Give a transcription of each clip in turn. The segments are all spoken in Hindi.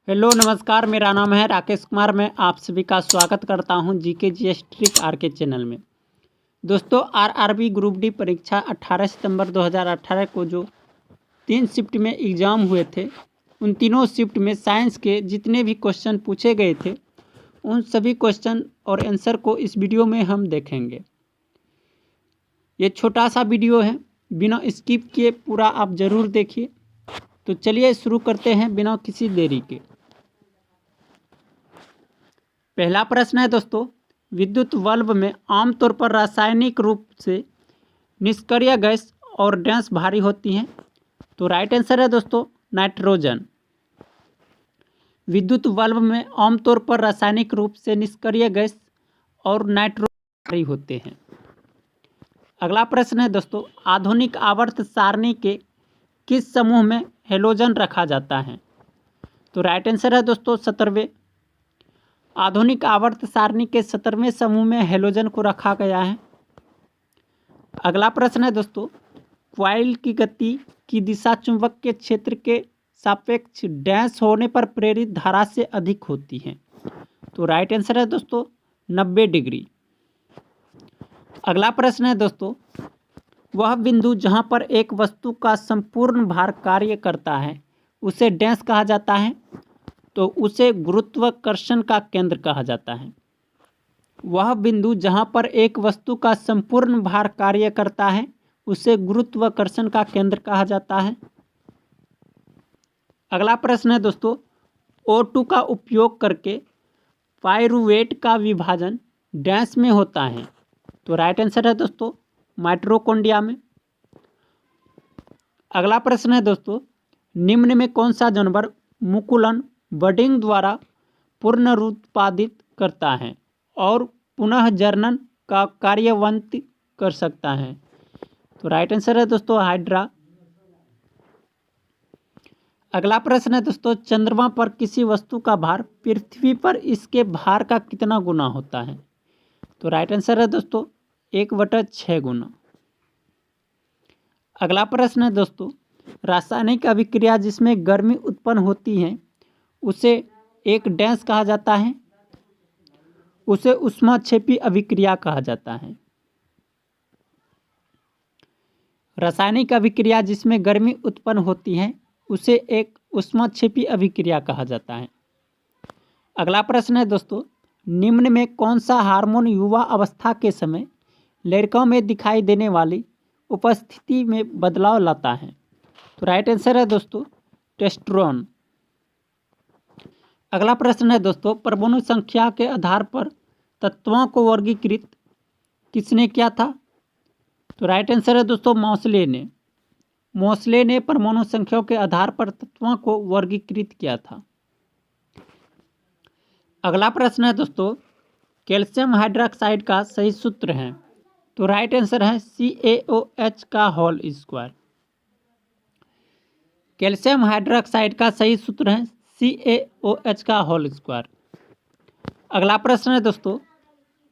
हेलो नमस्कार, मेरा नाम है राकेश कुमार। मैं आप सभी का स्वागत करता हूं GK GS trick RK channel में। दोस्तों, आरआरबी ग्रुप डी परीक्षा 18 सितंबर 2018 को जो 3 शिफ्ट में एग्ज़ाम हुए थे, उन तीनों शिफ्ट में साइंस के जितने भी क्वेश्चन पूछे गए थे, उन सभी क्वेश्चन और आंसर को इस वीडियो में हम देखेंगे। ये छोटा सा वीडियो है, बिना स्किप किए पूरा आप ज़रूर देखिए। तो चलिए शुरू करते हैं बिना किसी देरी के। पहला प्रश्न है दोस्तों, विद्युत बल्ब में आमतौर पर रासायनिक रूप से निष्क्रिय गैस और डैश भारी होती हैं। तो राइट आंसर है दोस्तों नाइट्रोजन। विद्युत बल्ब में आमतौर पर रासायनिक रूप से निष्क्रिय गैस और नाइट्रोजन भारी होते हैं। अगला प्रश्न है दोस्तों, आधुनिक आवर्त सारणी के किस समूह में हेलोजन रखा जाता है? तो राइट आंसर है दोस्तों 17वें। आधुनिक आवर्त सारणी के 17वें समूह में हेलोजन को रखा गया है। अगला प्रश्न है दोस्तों, क्वाइल की गति की दिशा चुंबक के क्षेत्र के सापेक्ष डैश होने पर प्रेरित धारा से अधिक होती है। तो राइट आंसर है दोस्तों 90 डिग्री। अगला प्रश्न है दोस्तों, वह बिंदु जहां पर एक वस्तु का संपूर्ण भार कार्य करता है उसे डैश कहा जाता है? तो उसे गुरुत्वाकर्षण का केंद्र कहा जाता है। वह बिंदु जहां पर एक वस्तु का संपूर्ण भार कार्य करता है उसे गुरुत्वाकर्षण का केंद्र कहा जाता है। अगला प्रश्न है दोस्तों, O2 का उपयोग करके पाइरूवेट का विभाजन डैश में होता है? तो राइट आंसर है दोस्तों माइटोकॉन्ड्रिया में। अगला प्रश्न है दोस्तों, निम्न में कौन सा जानवर मुकुलन बडिंग द्वारा पुनरुत्पादित करता है और पुनः जनन का कार्यान्वित कर सकता है? तो राइट आंसर है दोस्तों हाइड्रा। अगला प्रश्न है दोस्तों, चंद्रमा पर किसी वस्तु का भार पृथ्वी पर इसके भार का कितना गुना होता है? तो राइट आंसर है दोस्तों 1/6 गुना। अगला प्रश्न है दोस्तों, रासायनिक अभिक्रिया जिसमें गर्मी उत्पन्न होती है उसे एक डैश कहा जाता है? उसे ऊष्माक्षेपी अभिक्रिया कहा जाता है। रासायनिक अभिक्रिया जिसमें गर्मी उत्पन्न होती है उसे एक ऊष्माक्षेपी अभिक्रिया कहा जाता है। अगला प्रश्न है दोस्तों, निम्न में कौन सा हार्मोन युवा अवस्था के समय लड़कों में दिखाई देने वाली उपस्थिति में बदलाव लाता है? तो राइट आंसर है दोस्तों टेस्टोस्टेरोन। अगला प्रश्न है दोस्तों, परमाणु संख्या के आधार पर तत्वों को वर्गीकृत किसने किया था? तो राइट आंसर है दोस्तों मोसले ने परमाणु संख्या के आधार पर तत्वों को वर्गीकृत किया था। अगला प्रश्न है दोस्तों, कैल्शियम हाइड्रोक्साइड का सही सूत्र है? तो राइट आंसर है CaOH का होल स्क्वायर। कैल्शियम हाइड्रोक्साइड का सही सूत्र है CaOH का होल स्क्वायर। अगला प्रश्न है दोस्तों,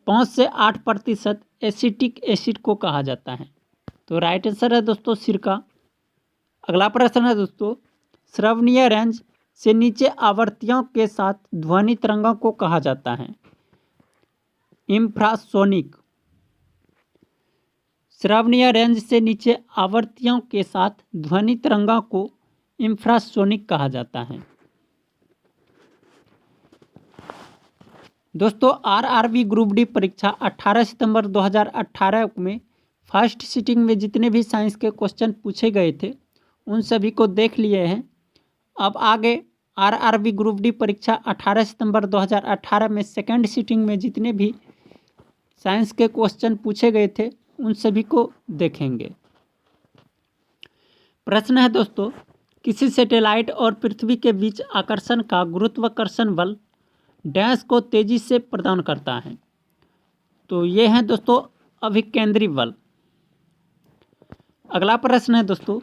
5 से 8% एसिटिक एसिड को कहा जाता है? तो राइट आंसर है दोस्तों सिरका। अगला प्रश्न है दोस्तों, श्रवणीय रेंज से नीचे आवृत्तियों के साथ ध्वनि तरंगों को कहा जाता है? इंफ्रासोनिक। श्रवणीय रेंज से नीचे आवृत्तियों के साथ ध्वनि तरंगों को इंफ्रासोनिक कहा जाता है। दोस्तों, आरआरबी ग्रुप डी परीक्षा 18 सितंबर 2018 में फर्स्ट सिटिंग में जितने भी साइंस के क्वेश्चन पूछे गए थे उन सभी को देख लिए हैं। अब आगे आरआरबी ग्रुप डी परीक्षा 18 सितंबर 2018 में सेकंड सिटिंग में जितने भी साइंस के क्वेश्चन पूछे गए थे उन सभी को देखेंगे। प्रश्न है दोस्तों, किसी सैटेलाइट और पृथ्वी के बीच आकर्षण का गुरुत्वाकर्षण बल डैश को तेजी से प्रदान करता है? तो ये है दोस्तों अभिकेंद्री बल। अगला प्रश्न है दोस्तों,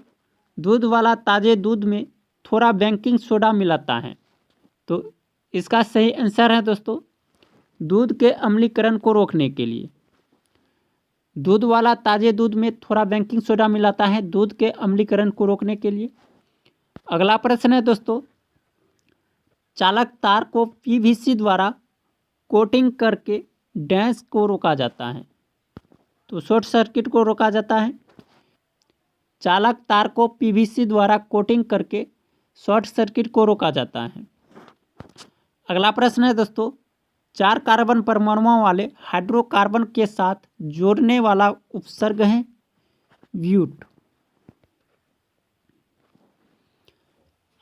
दूध वाला ताजे दूध में थोड़ा बेकिंग सोडा मिलाता है? तो इसका सही आंसर है दोस्तों दूध के अम्लीकरण को रोकने के लिए। दूध वाला ताजे दूध में थोड़ा बेकिंग सोडा मिलाता है दूध के अम्लीकरण को रोकने के लिए। अगला प्रश्न है दोस्तों, चालक तार को पीवीसी द्वारा कोटिंग करके डैश को रोका जाता है। तो शॉर्ट सर्किट को रोका जाता है। चालक तार को पीवीसी द्वारा कोटिंग करके शॉर्ट सर्किट को रोका जाता है। अगला प्रश्न है दोस्तों, 4 कार्बन परमाणुओं वाले हाइड्रोकार्बन के साथ जोड़ने वाला उपसर्ग है ब्यूट।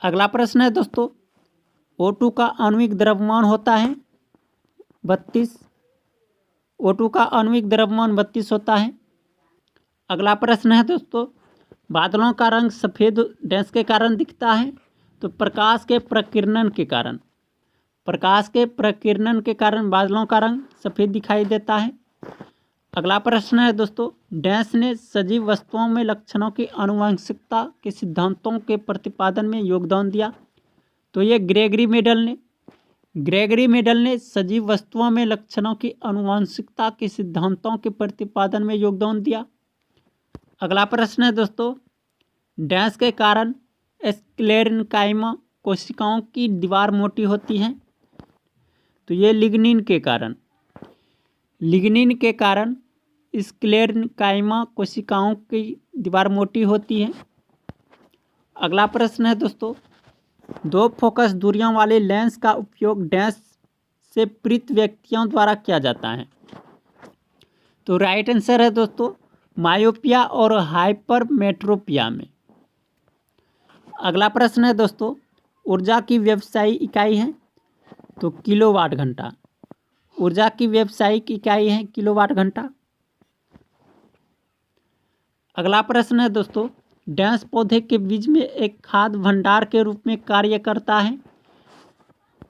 अगला प्रश्न है दोस्तों, O2 का आणविक द्रव्यमान होता है 32। O2 का आणविक द्रव्यमान 32 होता है। अगला प्रश्न है दोस्तों, बादलों का रंग सफ़ेद डैश के कारण दिखता है। तो प्रकाश के प्रकीर्णन के कारण। प्रकाश के प्रकीर्णन के कारण बादलों का रंग सफ़ेद दिखाई देता है। अगला प्रश्न है दोस्तों, डैश ने सजीव वस्तुओं में लक्षणों की आनुवंशिकता के सिद्धांतों के प्रतिपादन में योगदान दिया। तो ये ग्रेगरी मेडल ने सजीव वस्तुओं में लक्षणों की आनुवंशिकता के सिद्धांतों के प्रतिपादन में योगदान दिया। अगला प्रश्न है दोस्तों, डैश के कारण स्क्लेरेन्काइमा कोशिकाओं की दीवार मोटी होती है। तो ये लिग्निन के कारण स्क्लेरेन्काइमा कोशिकाओं की दीवार मोटी होती है। अगला प्रश्न है दोस्तों, 2 फोकस दूरियों वाले लेंस का उपयोग डैश से पीड़ित व्यक्तियों द्वारा किया जाता है। तो राइट आंसर है दोस्तों, मायोपिया और हाइपरमेट्रोपिया में। अगला प्रश्न है दोस्तों, ऊर्जा की व्यवसायिक इकाई है तो किलोवाट घंटा। ऊर्जा की व्यवसायिक इकाई है किलोवाट घंटा। अगला प्रश्न है दोस्तों, डैश पौधे के बीज में एक खाद्य भंडार के रूप में कार्य करता है।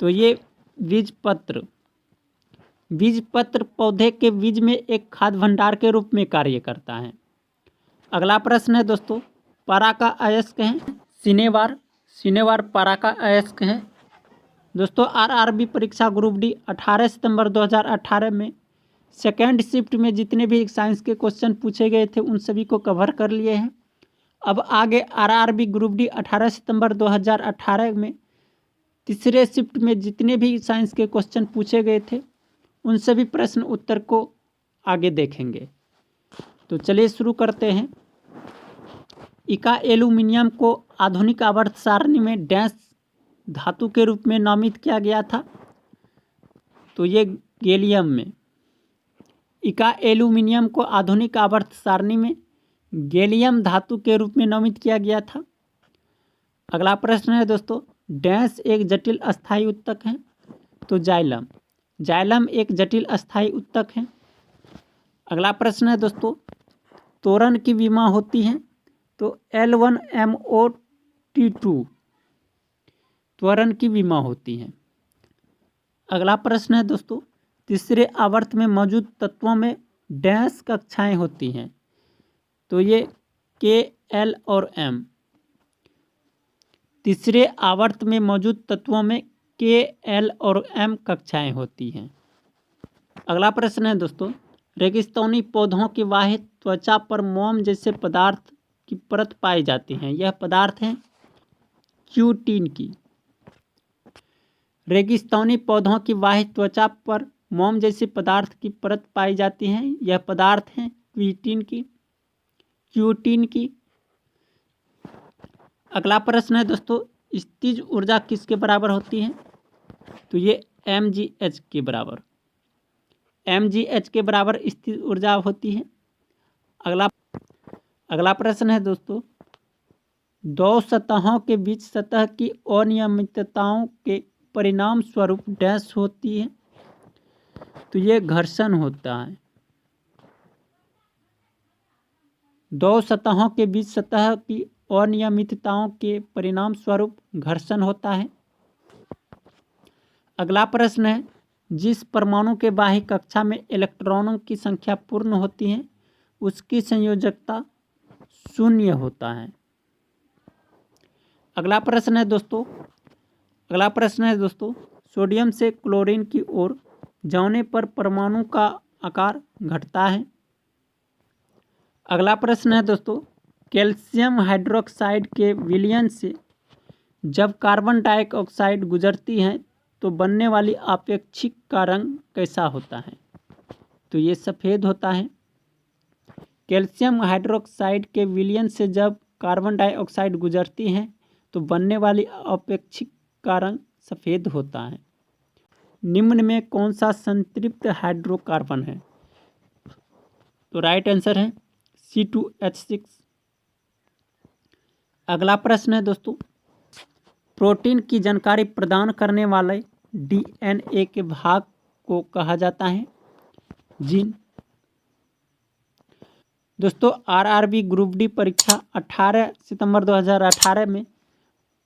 तो ये बीजपत्र पौधे के बीज में एक खाद्य भंडार के रूप में कार्य करता है। अगला प्रश्न है दोस्तों, पारा का अयस्क है सिनेवार पारा का अयस्क है। दोस्तों आरआरबी परीक्षा ग्रुप डी 18 सितंबर 2018 में सेकेंड शिफ्ट में जितने भी साइंस के क्वेश्चन पूछे गए थे उन सभी को कवर कर लिए हैं। अब आगे आरआरबी ग्रुप डी 18 सितंबर 2018 में तीसरे शिफ्ट में जितने भी साइंस के क्वेश्चन पूछे गए थे उन सभी प्रश्न उत्तर को आगे देखेंगे। तो चलिए शुरू करते हैं। इका एल्यूमिनियम को आधुनिक आवर्त सारणी में डैश धातु के रूप में नामित किया गया था। तो ये गैलियम में। इका एल्यूमिनियम को आधुनिक आवर्त सारणी में गैलियम धातु के रूप में नामित किया गया था। अगला प्रश्न है दोस्तों, डैश एक जटिल अस्थायी उत्तक है। तो जाइलम एक जटिल अस्थायी उत्तक है। अगला प्रश्न है दोस्तों, तोरन की विमा होती है। तो L1MOT2 त्वरण की विमा होती है। अगला प्रश्न है दोस्तों, तीसरे आवर्त में मौजूद तत्वों में डैश कक्षाएं होती हैं। तो ये K, L और M। तीसरे आवर्त में मौजूद तत्वों में K, L और M कक्षाएं होती हैं। अगला प्रश्न है दोस्तों, रेगिस्तानी पौधों की बाह्य त्वचा पर मोम जैसे पदार्थ की परत पाई जाती है। यह पदार्थ है क्यूटिन की। रेगिस्तानी पौधों की बाह्य त्वचा पर मोम जैसे पदार्थ की परत पाई जाती है। यह पदार्थ है क्यूटिन की। अगला प्रश्न है दोस्तों, स्थितिज ऊर्जा किसके बराबर होती है। तो ये mgh के बराबर स्थितिज ऊर्जा होती है। अगला प्रश्न है दोस्तों, 2 सतहों के बीच सतह की अनियमितताओं के परिणाम स्वरूप डैश होती है। तो ये घर्षण होता है। 2 सतहों के बीच सतह की अनियमितताओं के परिणाम स्वरूप घर्षण होता है। अगला प्रश्न है, जिस परमाणु के बाह्य कक्षा में इलेक्ट्रॉनों की संख्या पूर्ण होती है उसकी संयोजकता 0 होता है। अगला प्रश्न है दोस्तों, सोडियम से क्लोरीन की ओर जाने पर परमाणु का आकार घटता है। अगला प्रश्न है दोस्तों, कैल्शियम हाइड्रोक्साइड के विलयन से जब कार्बन डाइऑक्साइड गुजरती है तो बनने वाली अपेक्षिक का रंग कैसा होता है? तो ये सफ़ेद होता है। कैल्शियम हाइड्रोक्साइड के विलयन से जब कार्बन डाइऑक्साइड गुजरती है तो बनने वाली अपेक्षिक का रंग सफ़ेद होता है। निम्न में कौन सा संतृप्त हाइड्रोकार्बन है? तो राइट आंसर है C2H6। अगला प्रश्न है दोस्तों, प्रोटीन की जानकारी प्रदान करने वाले DNA के भाग को कहा जाता है जीन। दोस्तों RRB ग्रुप डी परीक्षा 18 सितंबर 2018 में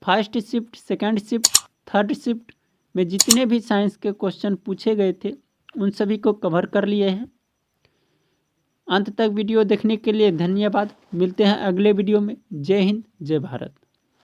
first shift, second shift, third shift में जितने भी साइंस के क्वेश्चन पूछे गए थे उन सभी को कवर कर लिए हैं। अंत तक वीडियो देखने के लिए धन्यवाद। मिलते हैं अगले वीडियो में। जय हिंद, जय भारत।